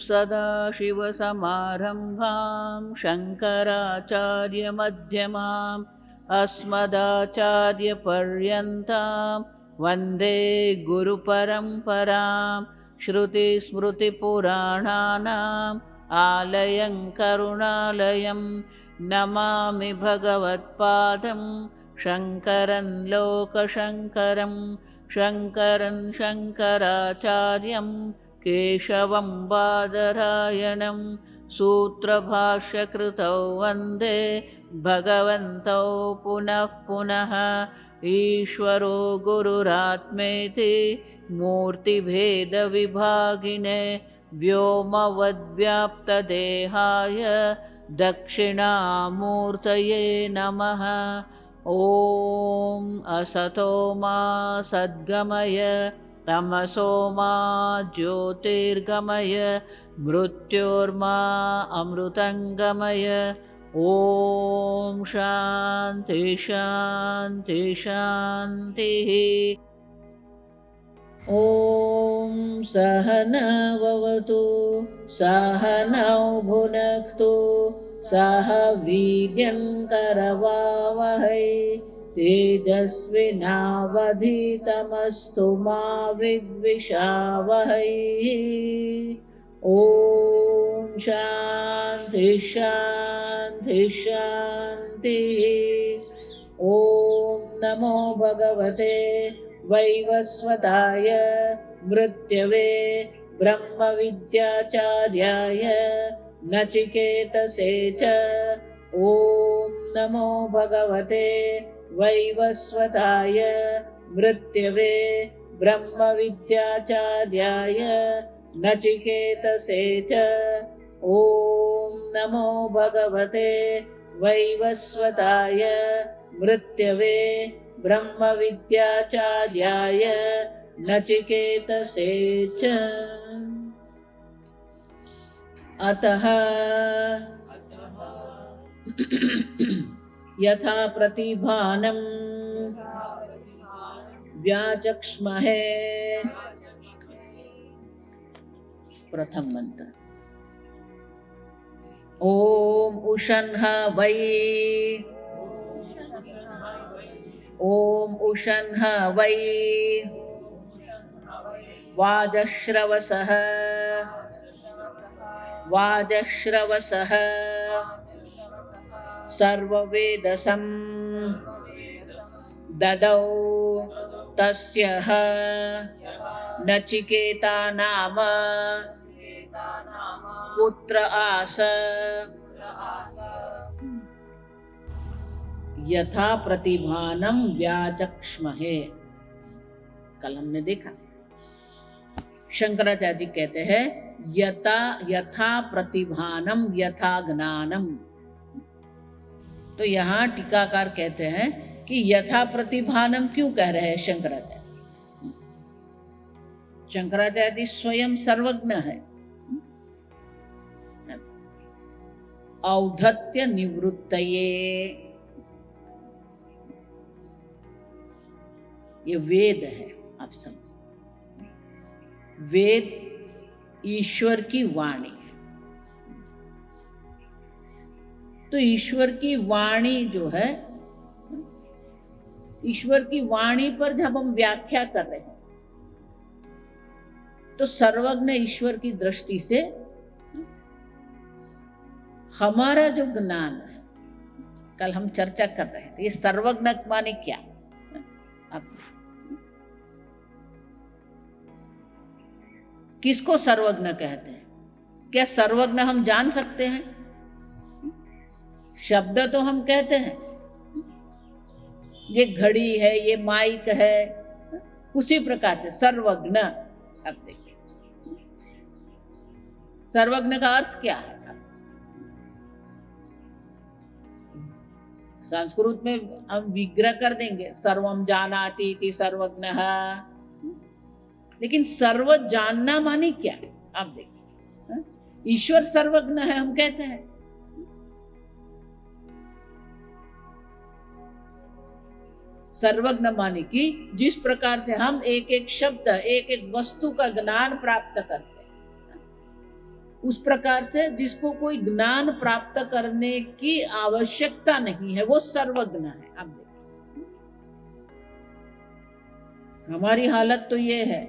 सदाशिवसमारम्भां शङ्कराचार्यमध्यमाम् अस्मदाचार्यपर्यन्तां वन्दे गुरुपरम्परां। श्रुतिस्मृतिपुराणानाम् आलयं करुणालयं नमामि भगवत्पादं शङ्करं लोकशङ्करं। शङ्करं शङ्कराचार्यं केशवं बादरायणं सूत्रभाष्यकृतौ वन्दे भगवन्तौ पुनः पुनः। ईश्वरो गुरुरात्मेति मूर्तिभेदविभागिने व्योमवद्व्याप्तदेहाय दक्षिणामूर्तये नमः। ॐ असतो मा सद्गमय तमसो मा ज्योतिर्गमय मृत्योर्मा अमृतङ्गमय। ॐ शान्ति शान्ति शान्तिः। ॐ सहनाववतु सहनौ भुनक्तु सह वीर्यं करवावहै तेजस्विनावधीतमस्तु मा विद्विषावहै। ॐ शान्ति शान्ति शान्तिः। ॐ नमो भगवते वैवस्वताय मृत्यवे ब्रह्मविद्याचार्याय नचिकेतसे च। ॐ नमो भगवते वैवस्वताय मृत्यवे ब्रह्मविद्याचार्याय नचिकेतसे च। ॐ नमो भगवते वैवस्वताय मृत्यवे ब्रह्मविद्याचार्याय नचिकेतसे च। अतः यथा प्रतिभानं व्याचक्ष्महे। प्रथम मंत्र। ओम उषन्ह वै ओम उषन्ह वै वाजश्रवसः वाजश्रवसः सर्ववेदसं ददौ तस्यः नचिकेता नाम पुत्र आस। यथा प्रतिभानं व्याचक्ष्महे। कल हमने देखा शंकराचार्य कहते हैं यथा प्रतिभानम यथा ज्ञानम। तो यहाँ टीकाकार कहते हैं कि यथा प्रतिभानम क्यों कह रहे हैं शंकराचार्य। शंकराचार्य स्वयं सर्वज्ञ है। औद्धत्य निवृत्तये, ये वेद है। आप समझो, वेद ईश्वर की वाणी है। तो ईश्वर की वाणी जो है, ईश्वर की वाणी पर जब हम व्याख्या कर रहे हैं तो सर्वज्ञ ईश्वर की दृष्टि से हमारा जो ज्ञान है, कल हम चर्चा कर रहे थे, ये सर्वज्ञ माने क्या। अब किसको सर्वज्ञ कहते हैं? क्या सर्वज्ञ हम जान सकते हैं? शब्द तो हम कहते हैं, ये घड़ी है, ये माइक है, उसी प्रकार से सर्वज्ञ। अब देखिए सर्वज्ञ का अर्थ क्या है। संस्कृत में हम विग्रह कर देंगे, सर्वम जानाति इति सर्वज्ञः। लेकिन सर्व जानना माने क्या? आप देखिए, ईश्वर सर्वज्ञ है हम कहते हैं, सर्वज्ञ माने कि जिस प्रकार से हम एक एक शब्द, एक एक वस्तु का ज्ञान प्राप्त करते हैं, उस प्रकार से जिसको कोई ज्ञान प्राप्त करने की आवश्यकता नहीं है, वो सर्वज्ञ है। अब देखिए हमारी हालत तो ये है,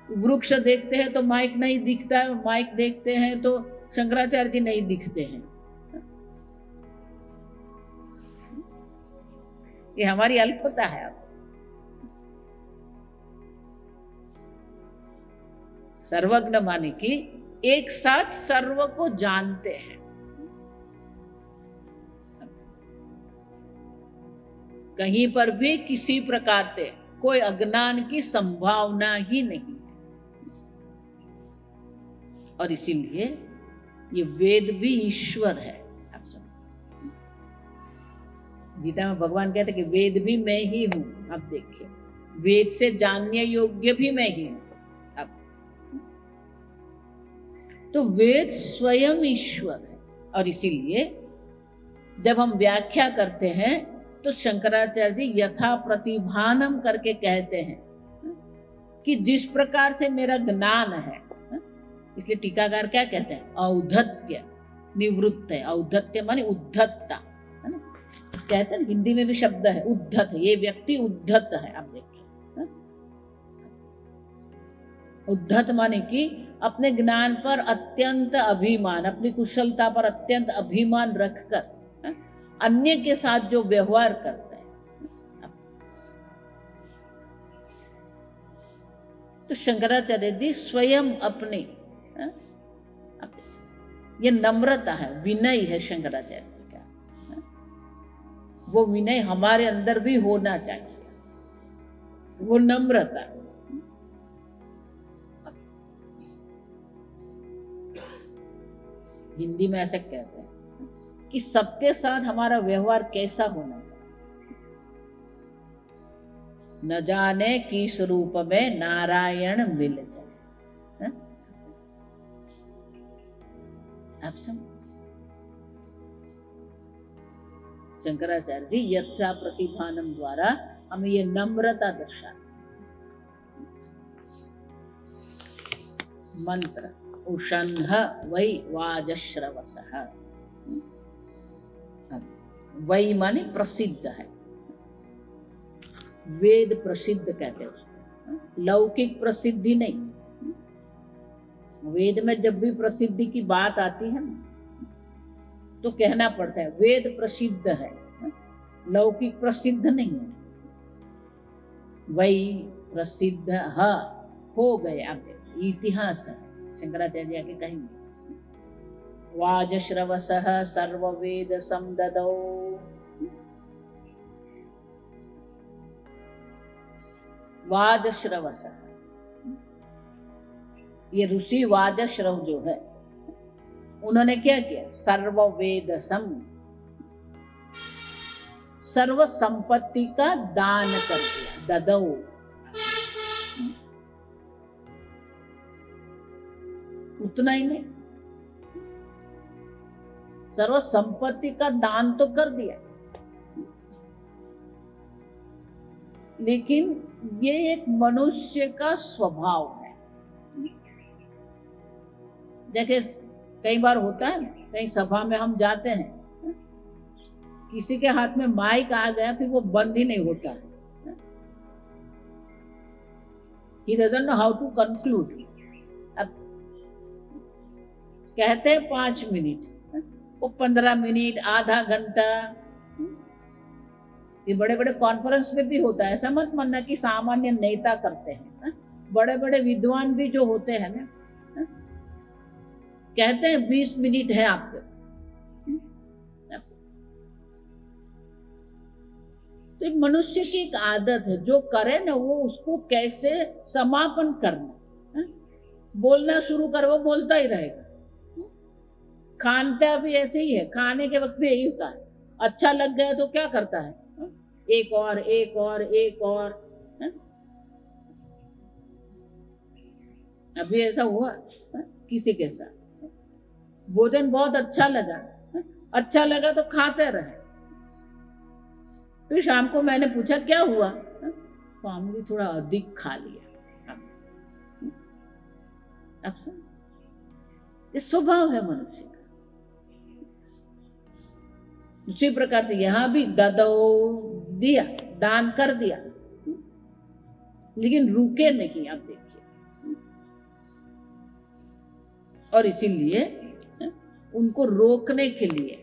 वृक्ष देखते हैं तो माइक नहीं दिखता है, माइक देखते हैं तो शंकराचार्य जी नहीं दिखते हैं। ये हमारी अल्पता है। अब सर्वज्ञ माने कि एक साथ सर्व को जानते हैं। कहीं पर भी किसी प्रकार से कोई अज्ञान की संभावना ही नहीं है। और इसीलिए ये वेद भी ईश्वर है। आप समझो, गीता में भगवान कहते हैं कि वेद भी मैं ही हूं। अब देखिए, वेद से जानने योग्य भी मैं ही हूं। तो वेद स्वयं ईश्वर है। और इसीलिए जब हम व्याख्या करते हैं तो शंकराचार्य जी यथा प्रतिभानम करके कहते हैं कि जिस प्रकार से मेरा ज्ञान है, इसलिए टीकाकार क्या कहते हैं, औद्धत्य निवृत्त है। औद्धत्य माने उद्धतता, है ना। कहते हैं हिंदी में भी शब्द है उद्धत, ये व्यक्ति उद्धत है। आप देखिए, उद्धत माने कि अपने ज्ञान पर अत्यंत अभिमान, अपनी कुशलता पर अत्यंत अभिमान रखकर अन्य के साथ जो व्यवहार करता है। तो शंकराचार्य जी स्वयं अपने, ये नम्रता है, विनय है शंकराचार्य जी का। वो विनय हमारे अंदर भी होना चाहिए, वो नम्रता। हिंदी में ऐसे कहते हैं कि सबके साथ हमारा व्यवहार कैसा होना चाहिए। न जाने किस रूप में नारायण मिल जाए। आप समझ, शंकराचार्य जी यथा प्रतिभानम द्वारा हमें ये नम्रता दर्शा। मंत्र उषन्ह वै वाजश्रवसः। वै माने प्रसिद्ध है, वेद प्रसिद्ध कहते हैं उसको, लौकिक प्रसिद्धि नहीं। वेद में जब भी प्रसिद्धि की बात आती है तो कहना पड़ता है वेद प्रसिद्ध है, लौकिक प्रसिद्ध नहीं है। वै प्रसिद्ध हो गए, आप इतिहास है। शंकराचार्य आगे कहेंगे वाजश्रवसः सर्ववेद समददौ। वाजश्रवसः, ये ऋषि वाजश्रव जो है, उन्होंने क्या किया, सर्ववेद सम, सर्व संपत्ति का दान कर दिया। ददौ, उतना ही नहीं, सर्व संपत्ति का दान तो कर दिया, लेकिन ये एक मनुष्य का स्वभाव है। देखिए कई बार होता है, कहीं सभा में हम जाते हैं, किसी के हाथ में माइक आ गया फिर वो बंद ही नहीं होता है। He doesn't know how to conclude. अब कहते हैं 5 मिनट, वो 15 मिनट, आधा घंटा। ये बड़े बड़े कॉन्फ्रेंस में भी होता है। ऐसा मत मानना कि सामान्य नेता करते हैं, बड़े बड़े विद्वान भी जो होते हैं ना, कहते हैं 20 मिनट है आपके। तो मनुष्य की एक आदत है, जो करे ना वो उसको कैसे समापन करना। बोलना शुरू कर, वो बोलता ही रहेगा। खानता भी ऐसे ही है, खाने के वक्त भी यही होता है। अच्छा लग गया तो क्या करता है, एक और एक और एक और। अभी ऐसा हुआ किसी के साथ, भोजन बहुत अच्छा लगा तो खाते रहे। फिर शाम को मैंने पूछा क्या हुआ, तो हमने थोड़ा अधिक खा लिया। अब ये स्वभाव है मनुष्य का। उसी प्रकार से यहां भी ददो दिया, दान कर दिया, लेकिन रुके नहीं। आप देखिए, और इसीलिए उनको रोकने के लिए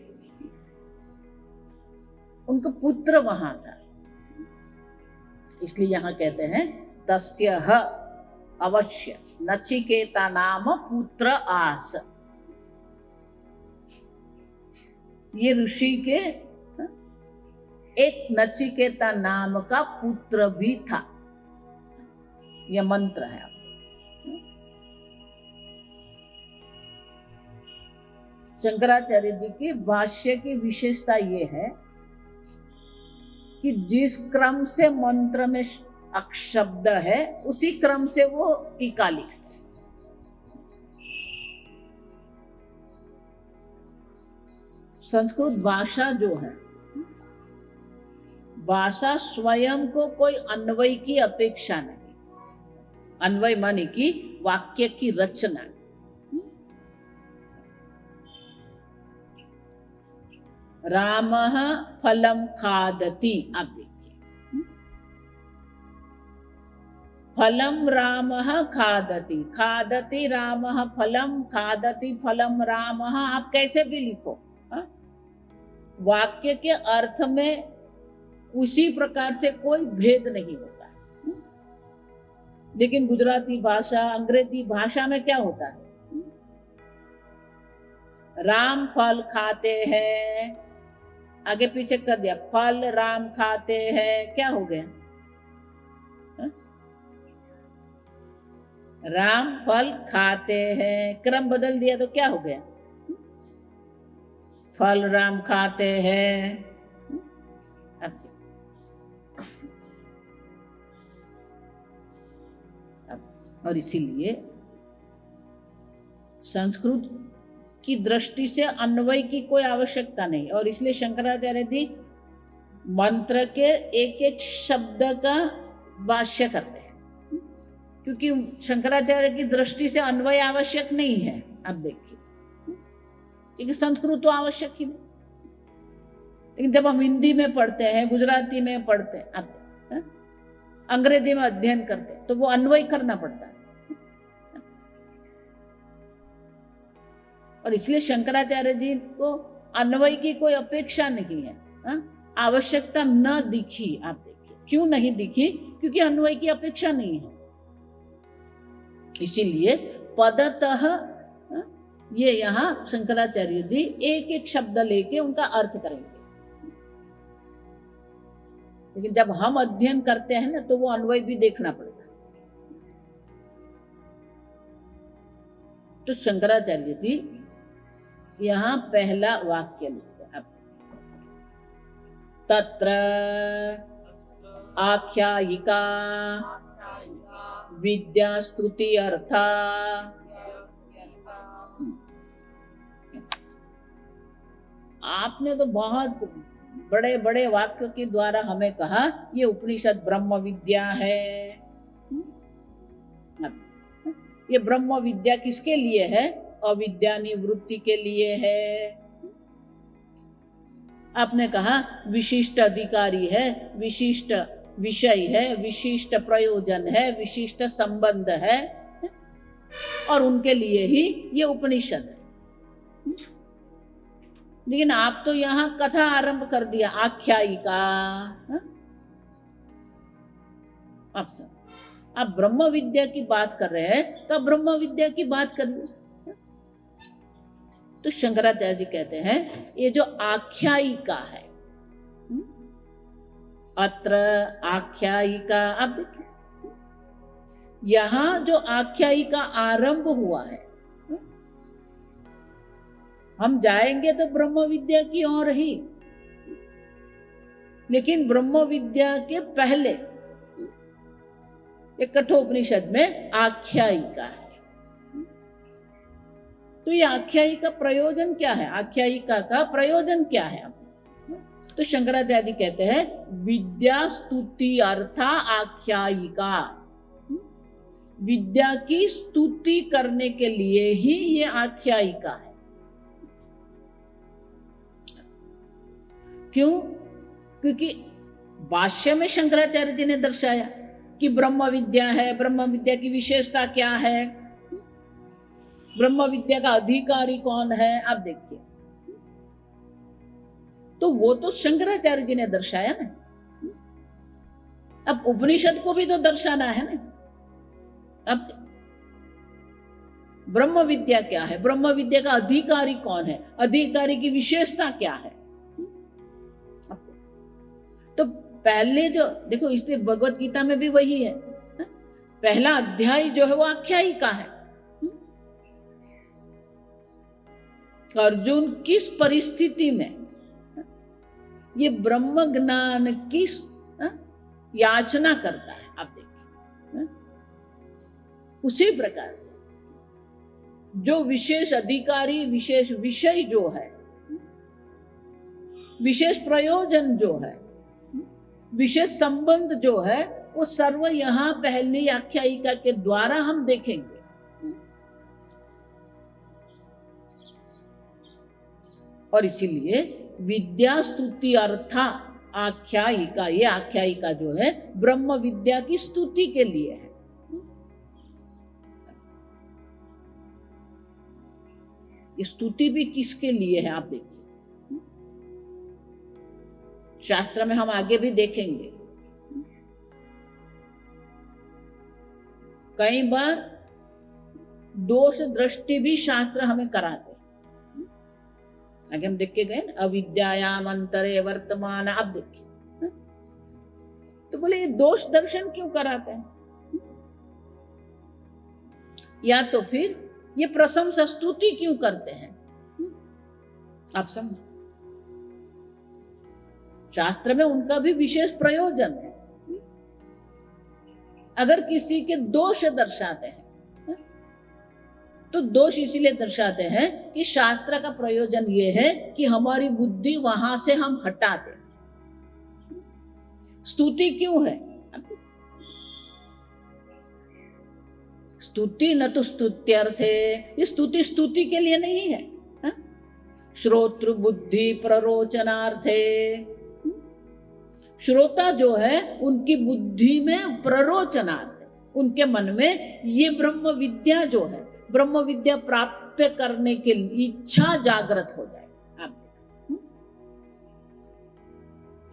उनका पुत्र वहां था, इसलिए यहां कहते हैं तस्य अवश्य नचिकेता नाम पुत्र आस। ये ऋषि के एक नचिकेता नाम का पुत्र भी था। यह मंत्र है। शंकराचार्य जी की भाष्य की विशेषता ये है कि जिस क्रम से मंत्र में शब्द है उसी क्रम से वो टीका लिखते हैं। संस्कृत भाषा जो है, भाषा स्वयं को कोई अन्वय की अपेक्षा नहीं। अन्वय माने कि वाक्य की रचना। रामः फलम खादति, आप देखिए, फलम रामः खादति, खादति रामः फलम, खादति फलम रामः, आप कैसे भी लिखो, वाक्य के अर्थ में उसी प्रकार से कोई भेद नहीं होता है। लेकिन गुजराती भाषा, अंग्रेजी भाषा में क्या होता है, राम फल खाते हैं, आगे पीछे कर दिया, फल राम खाते हैं, क्या हो गया, राम फल खाते हैं, क्रम बदल दिया तो क्या हो गया, फल राम खाते हैं। और इसीलिए संस्कृत की दृष्टि से अन्वय की कोई आवश्यकता नहीं, और इसलिए शंकराचार्य जी मंत्र के एक एक शब्द का भाष्य करते हैं, क्योंकि शंकराचार्य की दृष्टि से अन्वय आवश्यक नहीं है। आप देखिए, क्योंकि संस्कृत तो आवश्यक ही नहीं। लेकिन जब हम हिंदी में पढ़ते हैं, गुजराती में पढ़ते हैं, अंग्रेजी में अध्ययन करते हैं, तो वो अन्वय करना पड़ता है। और इसलिए शंकराचार्य जी को अन्वय की कोई अपेक्षा नहीं है, आवश्यकता न दिखी। आप देखिए, क्यों नहीं दिखी, क्योंकि अन्वय की अपेक्षा नहीं है। इसीलिए पदतः ये यहाँ शंकराचार्य जी एक एक शब्द लेके उनका अर्थ करेंगे। लेकिन जब हम अध्ययन करते हैं ना, तो वो अन्वय भी देखना पड़ता है। तो शंकराचार्य जी यहाँ पहला वाक्य लिखते हैं, तत्र आख्यायिका विद्या स्तुति अर्था। आपने तो बहुत बड़े बड़े वाक्यों के द्वारा हमें कहा ये उपनिषद ब्रह्म विद्या है। ये ब्रह्म विद्या किसके लिए है? अविद्या निवृत्ति के लिए है। आपने कहा विशिष्ट अधिकारी है, विशिष्ट विषय है, विशिष्ट प्रयोजन है, विशिष्ट संबंध है, और उनके लिए ही ये उपनिषद है। लेकिन आप तो यहाँ कथा आरंभ कर दिया, आख्यायिका। आप ब्रह्म विद्या की बात कर रहे हैं, तो ब्रह्म विद्या की बात करिए। तो शंकराचार्य जी कहते हैं ये जो आख्यायिका है, अत्र आख्यायिका, आप देखिए यहां जो आख्यायिका आरंभ हुआ है, हम जाएंगे तो ब्रह्म विद्या की ओर ही, लेकिन ब्रह्म विद्या के पहले एक कठोपनिषद में आख्यायिका है। तो ये आख्यायिका प्रयोजन क्या है? आख्यायिका का प्रयोजन क्या है? तो शंकराचार्य कहते हैं विद्या स्तुति अर्था आख्यायिका। विद्या की स्तुति करने के लिए ही ये आख्यायिका है। क्यों? क्योंकि भाष्य में शंकराचार्य जी ने दर्शाया कि ब्रह्म विद्या है, ब्रह्म विद्या की विशेषता क्या है, ब्रह्म विद्या का अधिकारी कौन है, आप देखिए। तो वो तो शंकराचार्य जी ने दर्शाया ना। अब उपनिषद को भी तो दर्शाना है ना। अब ब्रह्म विद्या क्या है, ब्रह्म विद्या का अधिकारी कौन है, अधिकारी की विशेषता क्या है। तो पहले जो देखो, इसलिए भगवत गीता में भी वही है, पहला अध्याय जो है वो आख्यायिका है। अर्जुन किस परिस्थिति में ये ब्रह्म ज्ञान की याचना करता है, आप देखिए। उसी प्रकार से जो विशेष अधिकारी, विशेष विषय जो है, विशेष प्रयोजन जो है, विशेष संबंध जो है, वो सर्व यहां पहली आख्यायिका के द्वारा हम देखेंगे। और इसीलिए विद्या स्तुति अर्था आख्यायिका, ये आख्यायिका जो है ब्रह्म विद्या की स्तुति के लिए है। ये स्तुति भी किसके लिए है, आप देखिए। शास्त्र में हम आगे भी देखेंगे, कई बार दोष दृष्टि भी शास्त्र हमें कराते हैं। आगे हम देख के गए ना, अविद्यायाम अंतरे वर्तमान, आप देखिए। तो बोले ये दोष दर्शन क्यों कराते हैं, या तो फिर ये प्रशंसा स्तुति क्यों करते हैं, आप समझ। शास्त्र में उनका भी विशेष प्रयोजन है। अगर किसी के दोष दर्शाते हैं तो दोष इसीलिए दर्शाते हैं कि शास्त्र का प्रयोजन ये है कि हमारी बुद्धि वहां से हम हटा दें। स्तुति क्यों है? स्तुति न तो स्तुत्यर्थे, ये स्तुति स्तुति के लिए नहीं है, श्रोतृ बुद्धि प्ररोचनार्थे। श्रोता जो है उनकी बुद्धि में प्ररोचनार्थ, उनके मन में ये ब्रह्म विद्या जो है, ब्रह्म विद्या प्राप्त करने के लिए इच्छा जागृत हो जाए।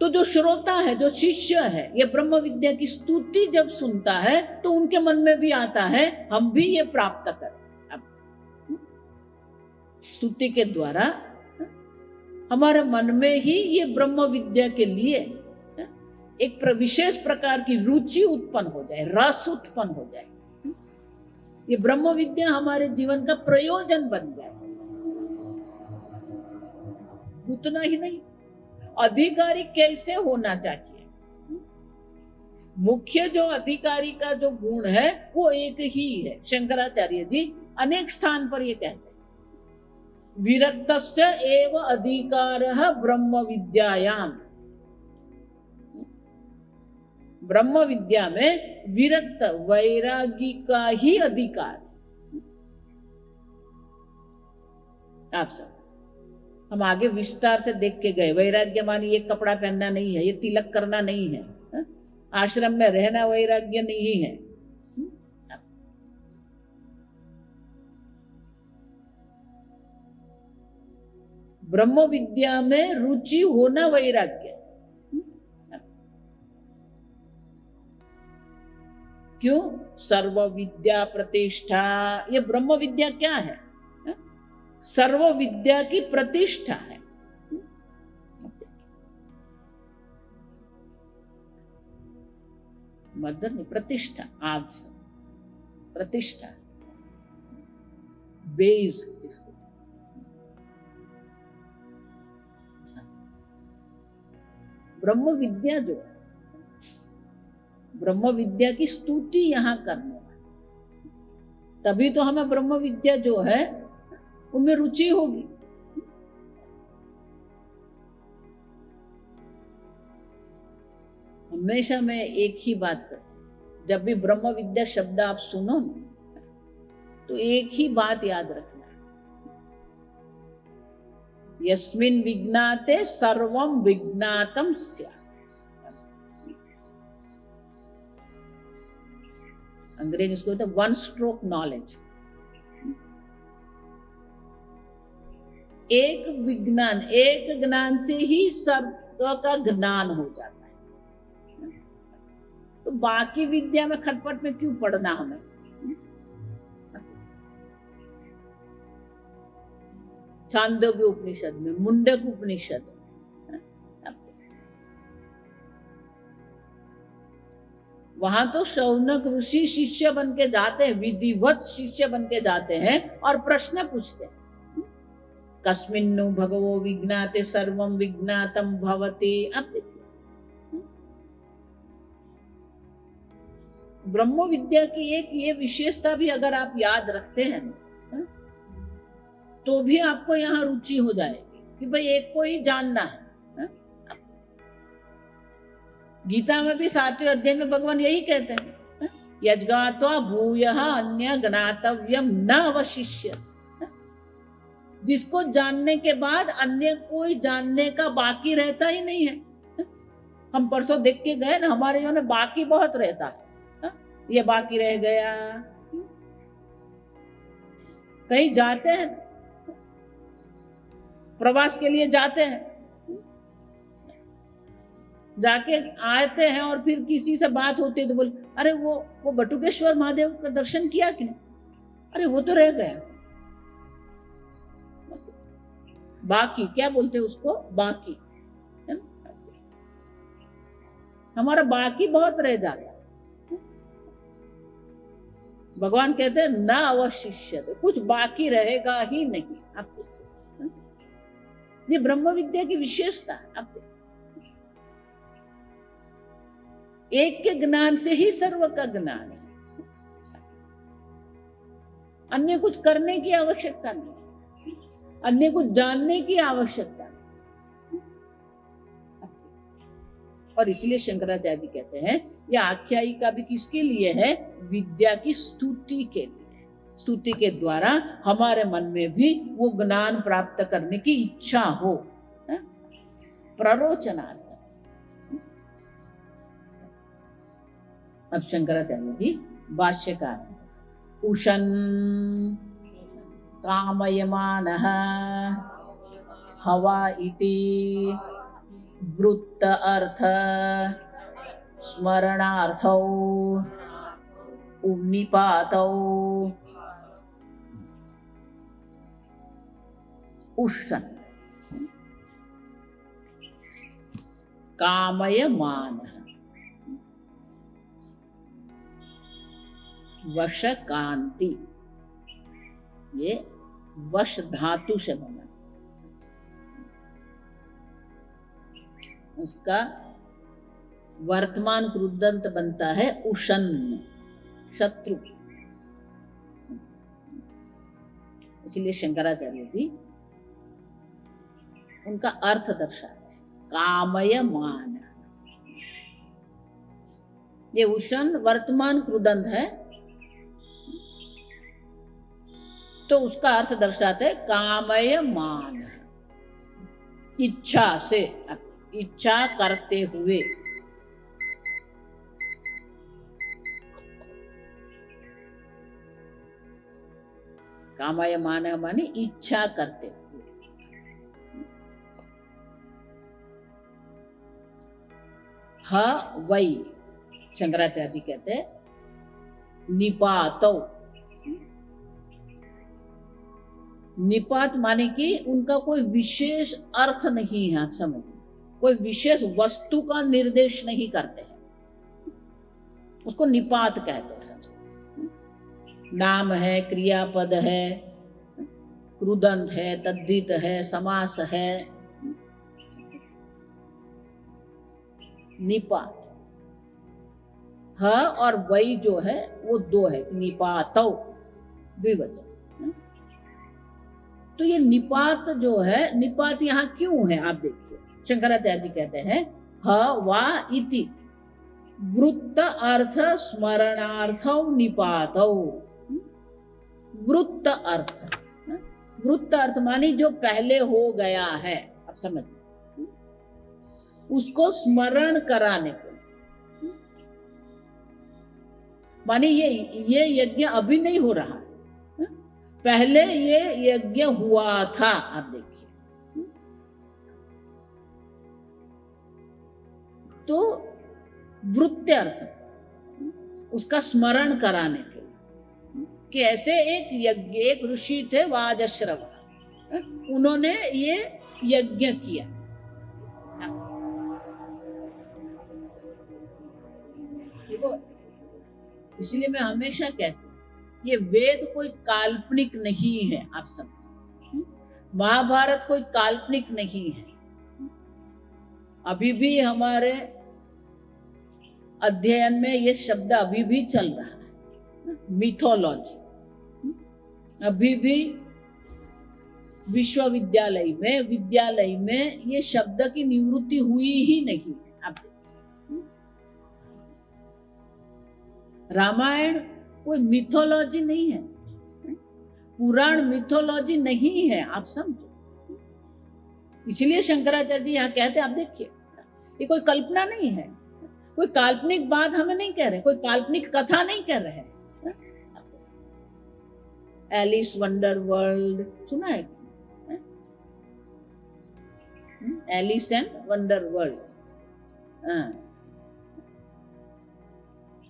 तो जो श्रोता है, जो शिष्य है, ये ब्रह्म विद्या की स्तुति जब सुनता है तो उनके मन में भी आता है हम भी ये प्राप्त करें। अब स्तुति के द्वारा हमारे मन में ही ये ब्रह्म विद्या के लिए एक विशेष प्रकार की रुचि उत्पन्न हो जाए, रस उत्पन्न हो जाए, ये ब्रह्म विद्या हमारे जीवन का प्रयोजन बन जाए। उतना ही नहीं, अधिकारी कैसे होना चाहिए। मुख्य जो अधिकारी का जो गुण है वो एक ही है। शंकराचार्य जी अनेक स्थान पर ये कहते हैं, विरक्तस्य एव अधिकारः ब्रह्म विद्यायाम। ब्रह्म विद्या में विरक्त वैरागी का ही अधिकार। आप सब हम आगे विस्तार से देख के गए। वैराग्य मानी ये कपड़ा पहनना नहीं है, ये तिलक करना नहीं है, आश्रम में रहना वैराग्य नहीं है। ब्रह्म विद्या में रुचि होना वैराग्य। क्यों? सर्व विद्या प्रतिष्ठा। ये ब्रह्म विद्या क्या है? सर्व विद्या की प्रतिष्ठा है। मदर में प्रतिष्ठा, आज प्रतिष्ठा, बेस जिसको ब्रह्म विद्या जो है, ब्रह्म विद्या की स्तुति यहां करने वाली, तभी तो हमें ब्रह्म विद्या जो है उनमें रुचि होगी। हमेशा मैं एक ही बात करती हूँ, जब भी ब्रह्म विद्या शब्द आप सुनो ना, तो एक ही बात याद रखना, यस्मिन् विज्ञाते सर्वं विज्ञातम स्यात्। अंग्रेजी उसको कहते हैं वन स्ट्रोक नॉलेज। एक विज्ञान, एक ज्ञान से ही सर्व का ज्ञान हो जाता है। तो बाकी विद्या में खटपट में क्यों पढ़ना हमें? छांदोग्य उपनिषद में, मुंडक उपनिषद, वहां तो शौनक ऋषि शिष्य बन के जाते हैं, विधिवत शिष्य बन के जाते हैं और प्रश्न पूछते हैं, कस्मिन्नु भगवो विज्ञाते सर्वं विज्ञातम भवति। अब ब्रह्म विद्या की एक ये विशेषता भी अगर आप याद रखते हैं तो भी आपको यहाँ रुचि हो जाएगी कि भाई एक को ही जानना है। गीता में भी 7वें अध्याय में भगवान यही कहते हैं, यज्ञात्वा भूयः अन्य ज्ञातव्यम न अवशिष्य। जिसको जानने के बाद अन्य कोई जानने का बाकी रहता ही नहीं है। हम परसों देख के गए ना, हमारे यहाँ में बाकी बहुत रहता है, ये बाकी रह गया। कहीं जाते हैं, प्रवास के लिए जाते हैं, जाके आते हैं और फिर किसी से बात होती है तो बोल, अरे वो बटुकेश्वर महादेव का दर्शन किया कि नहीं? अरे वो तो रह गया। बाकी क्या बोलते हैं उसको? बाकी। हमारा बाकी बहुत रह जाता है। भगवान कहते हैं न अवशिष्यते, कुछ बाकी रहेगा ही नहीं। आप ये ब्रह्म विद्या की विशेषता है। आप एक के ज्ञान से ही सर्व का ज्ञान है, अन्य कुछ करने की आवश्यकता नहीं, अन्य कुछ जानने की आवश्यकता नहीं। और इसलिए शंकराचार्य जी कहते हैं यह आख्यायिका भी किसके लिए है? विद्या की स्तुति के लिए। स्तुति के द्वारा हमारे मन में भी वो ज्ञान प्राप्त करने की इच्छा हो, प्ररोचनार्थ। अब शंकराचार्य जी भाष्यकार, उशन कामयमानः हवा इति वृत्त अर्थ स्मरणार्थौ उन्निपातौ उशन कामयमानः, वश कांति, ये वश धातु से बना, उसका वर्तमान कृदंत बनता है उशन, शत्रु। इसलिए शंकराचार्य भी उनका अर्थ दर्शाते हैं, कामयमान। ये उशन वर्तमान कृदंत है, तो उसका अर्थ दर्शाते हैं कामयमान, इच्छा से, इच्छा करते हुए। कामयमान माने इच्छा करते हुए। ह वै शंकराचार्य जी कहते हैं निपातौ। निपात माने कि उनका कोई विशेष अर्थ नहीं है, आप समझ, कोई विशेष वस्तु का निर्देश नहीं करते हैं, उसको निपात कहते हैं। नाम है, क्रियापद है, कृदंत है, तद्धित है, समास है, निपात। ह और वै जो है वो दो है, निपातौ द्विवचन। तो ये निपात जो है, निपात यहाँ क्यों है आप देखिए। शंकराचार्य जी कहते हैं ह वा इति वृत्त अर्थ स्मरणार्थ निपात। वृत्त अर्थ, वृत्त अर्थ मानी जो पहले हो गया है, आप समझ, उसको स्मरण कराने को, मानी ये यज्ञ अभी नहीं हो रहा है, पहले ये यज्ञ हुआ था, आप देखिए। तो वृत्त्यर्थ उसका स्मरण कराने के लिए कि ऐसे एक यज्ञ, एक ऋषि थे वाजश्रव, उन्होंने ये यज्ञ किया। देखो, इसलिए मैं हमेशा कहती हूँ ये वेद कोई काल्पनिक नहीं है, आप सब। महाभारत कोई काल्पनिक नहीं है। अभी भी हमारे अध्ययन में ये शब्द अभी भी चल रहा है, मिथोलॉजी। अभी भी विश्वविद्यालय में ये शब्द की निवृत्ति हुई ही नहीं है। आप रामायण कोई मिथोलॉजी नहीं है, पुराण मिथोलॉजी नहीं है, आप समझो। इसलिए शंकराचार्य जी यहाँ कहते हैं, आप देखिए, ये कोई कल्पना नहीं है, कोई काल्पनिक बात हमें नहीं कह रहे, कोई काल्पनिक कथा नहीं कर रहे हैं। एलिस वंडर वर्ल्ड सुना है? एलिस एंड वंडर वर्ल्ड,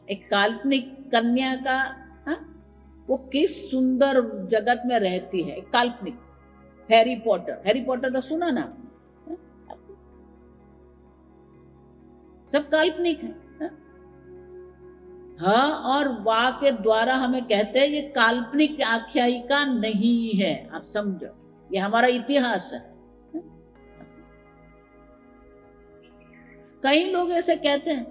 एक काल्पनिक कन्या का, वो किस सुंदर जगत में रहती है, काल्पनिक। हैरी पॉटर तो सुना ना, सब काल्पनिक है। हाँ, और वाह के द्वारा हमें कहते हैं ये काल्पनिक आख्यायिका नहीं है, आप समझो, ये हमारा इतिहास है। कई लोग ऐसे कहते हैं,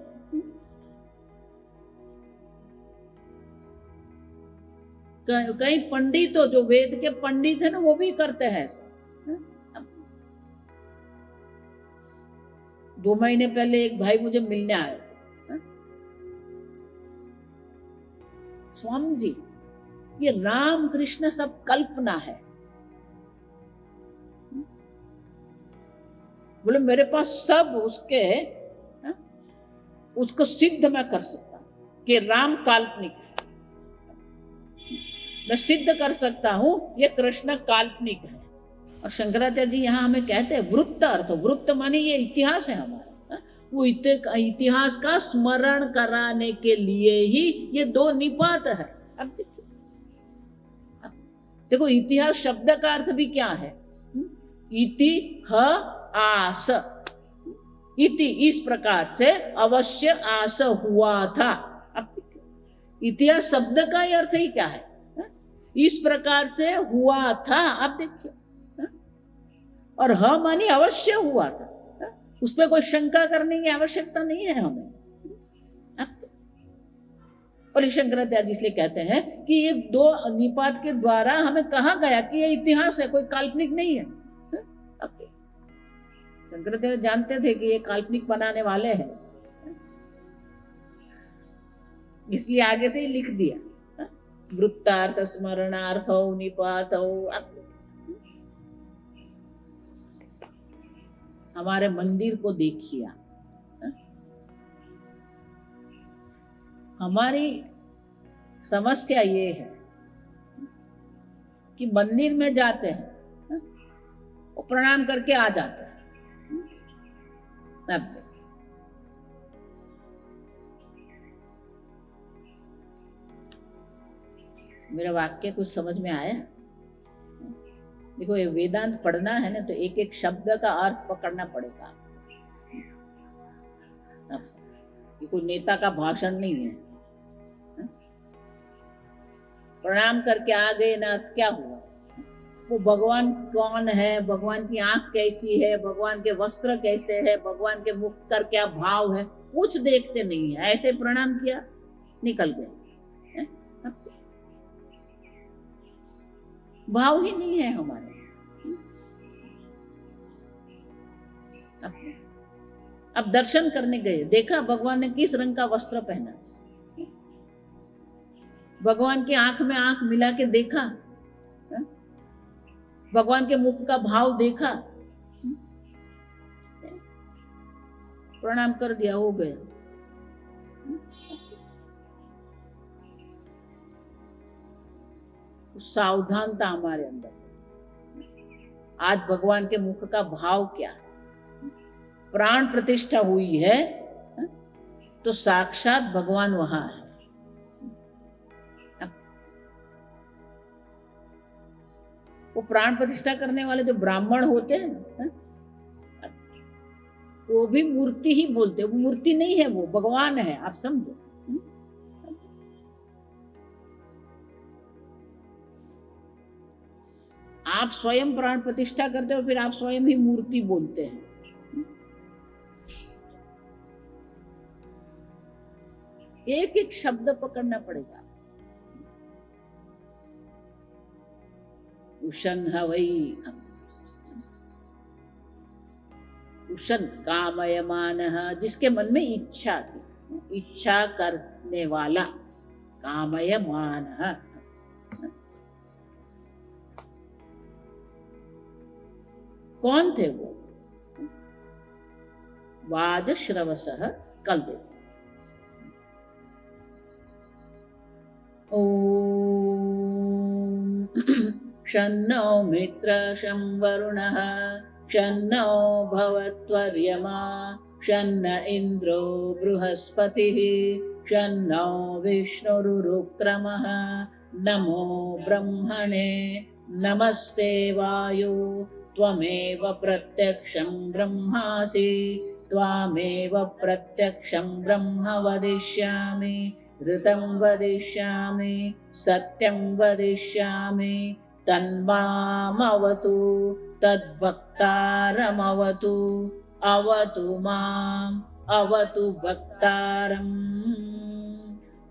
कई पंडित हो, जो वेद के पंडित है ना, वो भी करते हैं ऐसा। 2 महीने पहले एक भाई मुझे मिलने आए थे। स्वामी जी, ये राम कृष्ण सब कल्पना है। बोले मेरे पास सब उसको सिद्ध मैं कर सकता हूं कि राम काल्पनिक है। मैं सिद्ध कर सकता हूं ये कृष्ण काल्पनिक है। और शंकराचार्य जी यहाँ हमें कहते हैं वृत्त अर्थ, वृत्त माने ये इतिहास है हमारा, वो इतिहास का स्मरण कराने के लिए ही ये 2 निपात है। अब देखो, इतिहास शब्द का अर्थ भी क्या है? इति ह आस, इति इस प्रकार से अवश्य आस हुआ था। अब इतिहास शब्द का अर्थ ही क्या है? इस प्रकार से हुआ था। आप देखिए, और ह मानी अवश्य हुआ था, उस पर कोई शंका करने की आवश्यकता नहीं है हमें। और शंकराचार्य जी इसलिए कहते हैं कि ये 2 निपात के द्वारा हमें कहा गया कि ये इतिहास है, कोई काल्पनिक नहीं है। शंकराचार्य जानते थे कि ये काल्पनिक बनाने वाले हैं, इसलिए आगे से ही लिख दिया, वृत्तार्थ स्मरणार्थ निपात। हमारे मंदिर को देखिए, हमारी समस्या ये है कि मंदिर में जाते हैं, वो प्रणाम करके आ जाते हैं। मेरा वाक्य कुछ समझ में आया? देखो, ये वेदांत पढ़ना है ना, तो एक एक शब्द का अर्थ पकड़ना पड़ेगा। ये कोई नेता का भाषण नहीं है। प्रणाम करके आ गए ना, क्या हुआ? वो भगवान कौन है, भगवान की आंख कैसी है, भगवान के वस्त्र कैसे है, भगवान के मुख का क्या भाव है, कुछ देखते नहीं है। ऐसे प्रणाम किया, निकल गए। भाव ही नहीं है हमारे। अब दर्शन करने गए, देखा भगवान ने किस रंग का वस्त्र पहना, भगवान की आंख में आंख मिला के देखा, भगवान के मुख का भाव देखा, प्रणाम कर दिया, हो गया। सावधानता हमारे अंदर। आज भगवान के मुख का भाव क्या है? प्राण प्रतिष्ठा हुई है तो साक्षात भगवान वहां है। वो प्राण प्रतिष्ठा करने वाले जो ब्राह्मण होते हैं वो भी मूर्ति ही बोलते हैं, वो मूर्ति नहीं है, वो भगवान है, आप समझो। आप स्वयं प्राण प्रतिष्ठा करते हो, फिर आप स्वयं ही मूर्ति बोलते हैं। एक एक शब्द पकड़ना पड़ेगा। उशन हवै, उशन कामयमानः, जिसके मन में इच्छा थी, इच्छा करने वाला, कामयमानः। कौन थे वो? वाजश्रवसः कल्दे। ओम शन्नो मित्र शं वरुणः शन्नो भवत्वर्यमा शन्न इन्द्रो बृहस्पतिः शन्नो विष्णुरुक्रमः नमो ब्रह्मणे नमस्ते वायो त्वमेव प्रत्यक्षं ब्रह्मासि त्वामेव प्रत्यक्षं ब्रह्म वदिष्यामि ऋतं वदिष्यामि सत्यं वदिष्यामि तन्मामवतु तद्भक्तारमवतु अवतु माम् अवतु भक्तारम्।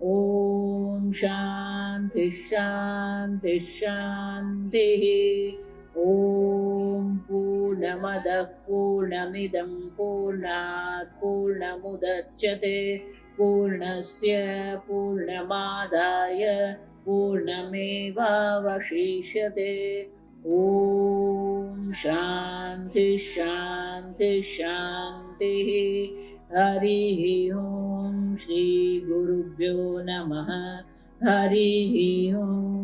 ॐ शान्ति शान्ति शान्तिः। ॐ पूर्णमदः पूर्णमिदं पूर्णात् पूर्णमुदच्यते पूर्णस्य पूर्णमादाय पूर्णमेवावशिष्यते। ॐ शान्ति शान्ति शान्तिः। हरिः ॐ श्री गुरुभ्यो नमः। हरिः ॐ।